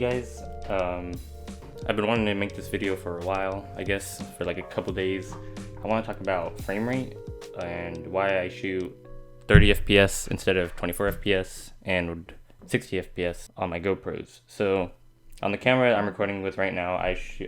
guys. I've been wanting to make this video for a while, I guess, for like a couple days. I want to talk about frame rate and why I shoot 30 FPS instead of 24 FPS and 60 FPS on my GoPros. So on the camera I'm recording with right now,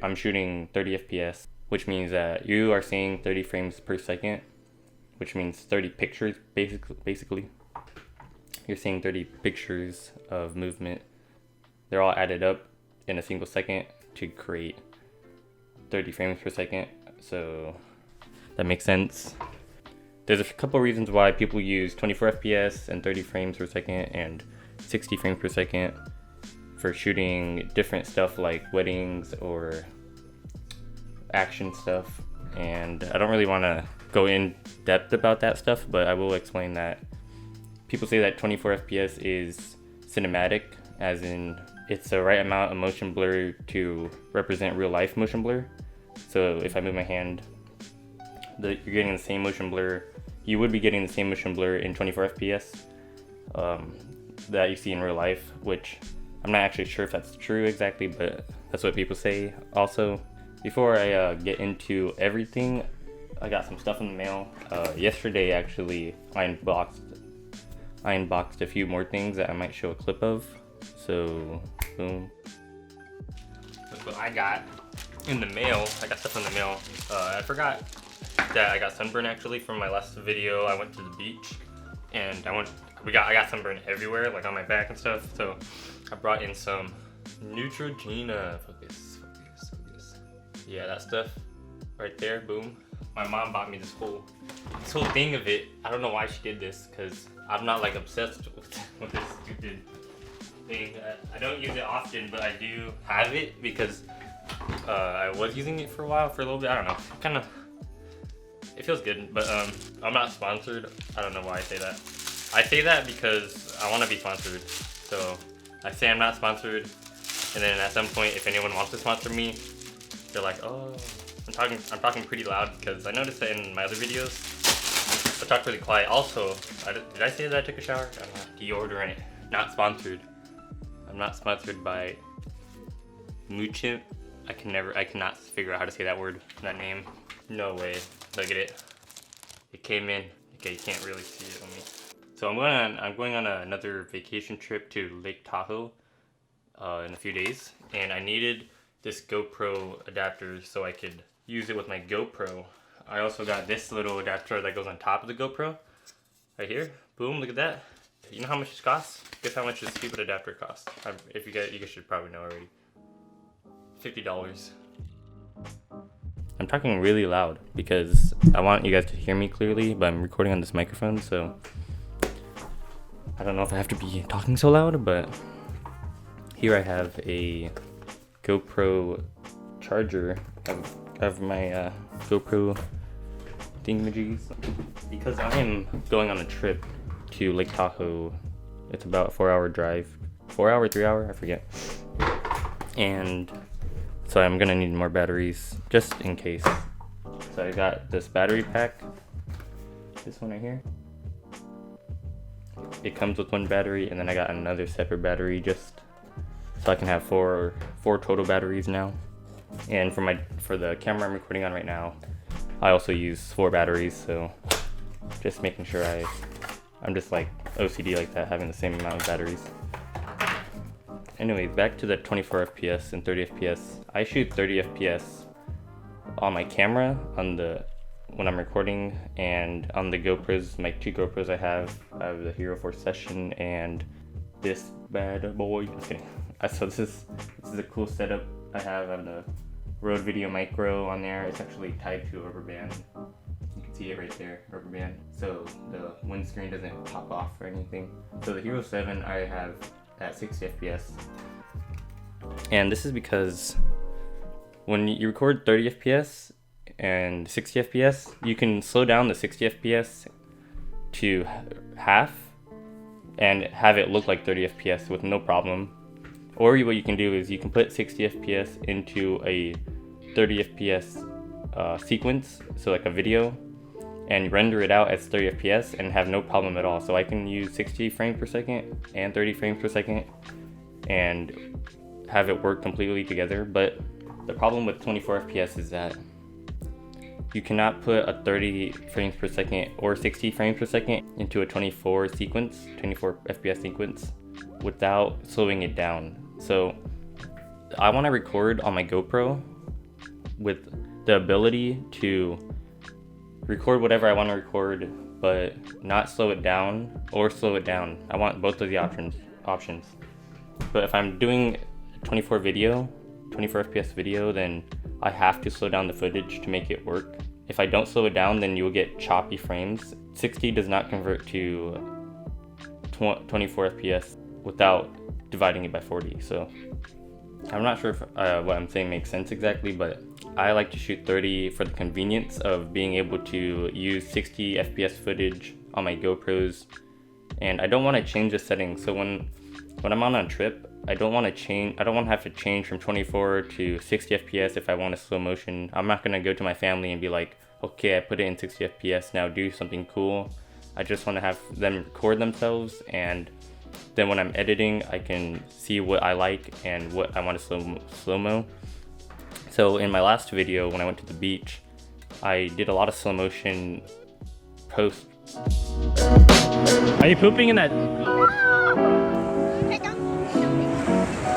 I'm shooting 30 FPS, which means that you are seeing 30 frames per second, which means 30 pictures basically. You're seeing 30 pictures of movement. They're all added up in a single second to create 30 frames per second. So that makes sense. There's a couple reasons why people use 24 FPS and 30 frames per second and 60 frames per second for shooting different stuff like weddings or action stuff. And I don't really want to go in depth about that stuff, but I will explain that people say that 24 FPS is cinematic, as in it's the right amount of motion blur to represent real life motion blur. So if I move my hand, you're getting the same motion blur. You would be getting the same motion blur in 24 FPS that you see in real life, which I'm not actually sure if that's true exactly, but that's what people say. Also, before I get into everything, I got some stuff in the mail. Yesterday, actually, I unboxed a few more things that I might show a clip of. So, boom. That's what I got in the mail. I got stuff in the mail. I forgot that I got sunburn actually from my last video. I went to the beach and I got sunburn everywhere, like on my back and stuff. So I brought in some Neutrogena. Focus. Yeah, that stuff right there. Boom. My mom bought me this whole thing of it. I don't know why she did this, because I'm not like obsessed with this stupid thing. I don't use it often, but I do have it because I was using it for a little bit. I don't know. It feels good, but I'm not sponsored. I don't know why I say that. I say that because I want to be sponsored. So I say I'm not sponsored, and then at some point, if anyone wants to sponsor me, they're like, oh. I'm talking pretty loud because I noticed that in my other videos, I talk really quiet. Also, did I say that I took a shower? I'm not deodorant. Not sponsored. I'm not sponsored by Moochimp. I cannot figure out how to say that word, that name. No way. Look at it. It came in. Okay, you can't really see it on me. So I'm going on another vacation trip to Lake Tahoe in a few days, and I needed this GoPro adapter so I could use it with my GoPro. I also got this little adapter that goes on top of the GoPro. Right here. Boom, look at that. You know how much this costs? Guess how much this stupid adapter costs? If you guys should probably know already. $50. I'm talking really loud because I want you guys to hear me clearly, but I'm recording on this microphone, so I don't know if I have to be talking so loud, but here I have a GoPro charger of my GoPro thingamajiggies, because I am going on a trip to Lake Tahoe. It's about a 4-hour drive, 3 hour, I forget. And so I'm gonna need more batteries just in case. So I got this battery pack, this one right here. It comes with one battery, and then I got another separate battery just so I can have four total batteries now. And for the camera I'm recording on right now, I also use 4 batteries, so just making sure I'm just like OCD like that, having the same amount of batteries. Anyways, back to the 24 FPS and 30 FPS. I shoot 30 FPS on my camera when I'm recording, and on the GoPros, my 2 GoPros I have the Hero 4 Session and this bad boy. Okay. So this is a cool setup I have on the Rode Video Micro on there. It's actually tied to a rubber band. You can see it right there, rubber band. So the windscreen doesn't pop off or anything. So the Hero 7 I have at 60 FPS. And this is because when you record 30 FPS and 60 FPS, you can slow down the 60 FPS to half and have it look like 30 FPS with no problem. Or what you can do is you can put 60 FPS into a 30 FPS sequence, so like a video, and render it out as 30 FPS and have no problem at all. So I can use 60 frames per second and 30 frames per second and have it work completely together. But the problem with 24 FPS is that you cannot put a 30 frames per second or 60 frames per second into a 24 FPS sequence without slowing it down. So I want to record on my GoPro with the ability to record whatever I want to record, but not slow it down or slow it down. I want both of the options. But if I'm doing 24 FPS video, then I have to slow down the footage to make it work. If I don't slow it down, then you'll get choppy frames. 60 does not convert to 24 FPS without dividing it by 40. So I'm not sure if what I'm saying makes sense exactly, but I like to shoot 30 for the convenience of being able to use 60 FPS footage on my GoPros. And I don't want to change the settings. So when I'm on a trip, I don't want to have to change from 24 to 60 FPS if I want a slow motion. I'm not going to go to my family and be like, okay, I put it in 60 FPS, now do something cool. I just want to have them record themselves, and then when I'm editing, I can see what I like and what I want to slow-mo. So in my last video, when I went to the beach, I did a lot of slow motion post. Are you pooping in that?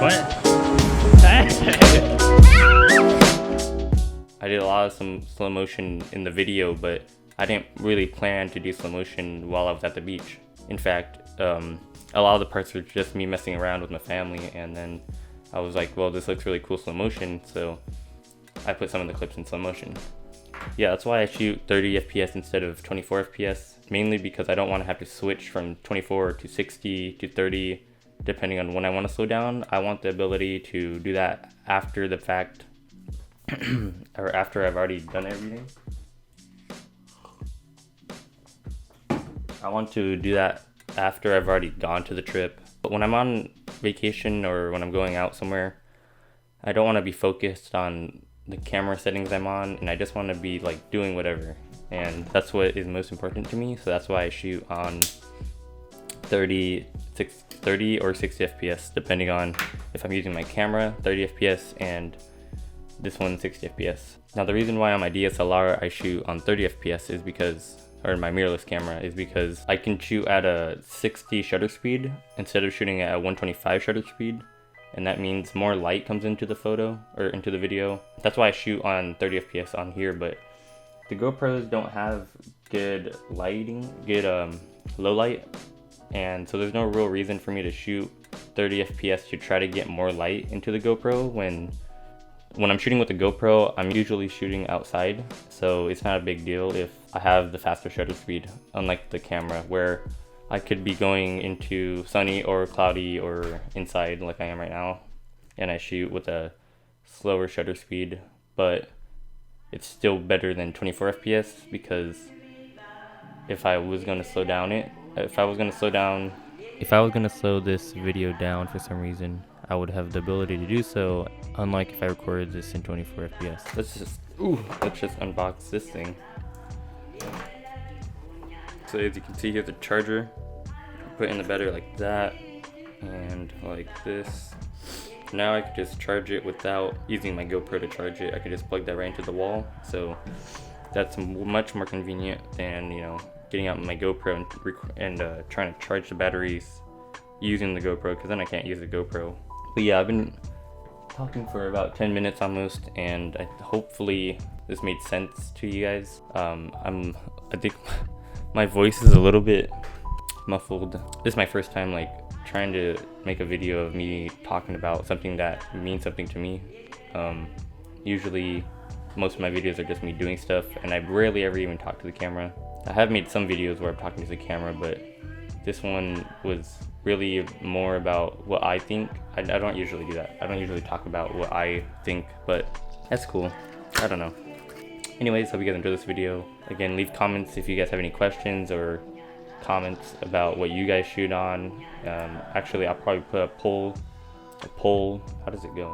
What? I did a lot of some slow motion in the video, but I didn't really plan to do slow motion while I was at the beach. In fact, a lot of the parts were just me messing around with my family, and then I was like, well, this looks really cool slow motion, so I put some of the clips in slow motion. Yeah, that's why I shoot 30 FPS instead of 24 FPS, mainly because I don't want to have to switch from 24 to 60 to 30 depending on when I want to slow down. I want the ability to do that after the fact, or after I've already done everything. I want to do that after I've already gone to the trip. But when I'm on vacation or when I'm going out somewhere, I don't want to be focused on the camera settings I'm on, and I just want to be like doing whatever. And that's what is most important to me. So that's why I shoot on 30 or 60 FPS, depending on if I'm using my camera, 30 FPS, and this one 60 FPS. Now the reason why on my DSLR I shoot on 30 FPS is because, or my mirrorless camera, is because I can shoot at a 60 shutter speed instead of shooting at a 125 shutter speed. And that means more light comes into the photo or into the video. That's why I shoot on 30 FPS on here, but the GoPros don't have good lighting, good low light. And so there's no real reason for me to shoot 30 FPS to try to get more light into the GoPro. When I'm shooting with the GoPro, I'm usually shooting outside, so it's not a big deal if I have the faster shutter speed, unlike the camera where I could be going into sunny or cloudy or inside like I am right now, and I shoot with a slower shutter speed, but it's still better than 24 FPS because if I was going to slow this video down for some reason, I would have the ability to do so, unlike if I recorded this in 24 FPS. Let's just unbox this thing. So as you can see, here's the charger. Put in the battery like that and like this. Now I could just charge it without using my GoPro to charge it. I could just plug that right into the wall. So that's much more convenient than, you know, getting out my GoPro and trying to charge the batteries using the GoPro, because then I can't use the GoPro. But yeah, I've been talking for about 10 minutes almost, and hopefully this made sense to you guys. I think my voice is a little bit muffled. This is my first time like trying to make a video of me talking about something that means something to me. Usually most of my videos are just me doing stuff, and I rarely ever even talk to the camera. I have made some videos where I'm talking to the camera, but this one was really more about what I think. I don't usually do that. I don't usually talk about what I think, but that's cool. I don't know. Anyways, hope you guys enjoyed this video. Again, leave comments if you guys have any questions or comments about what you guys shoot on. Actually, I'll probably put a poll. How does it go?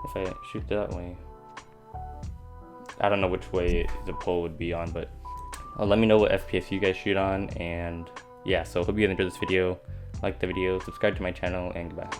If I shoot that way, I don't know which way the poll would be on, but let me know what FPS you guys shoot on. And yeah, so hope you guys enjoyed this video. Like the video, subscribe to my channel, and goodbye.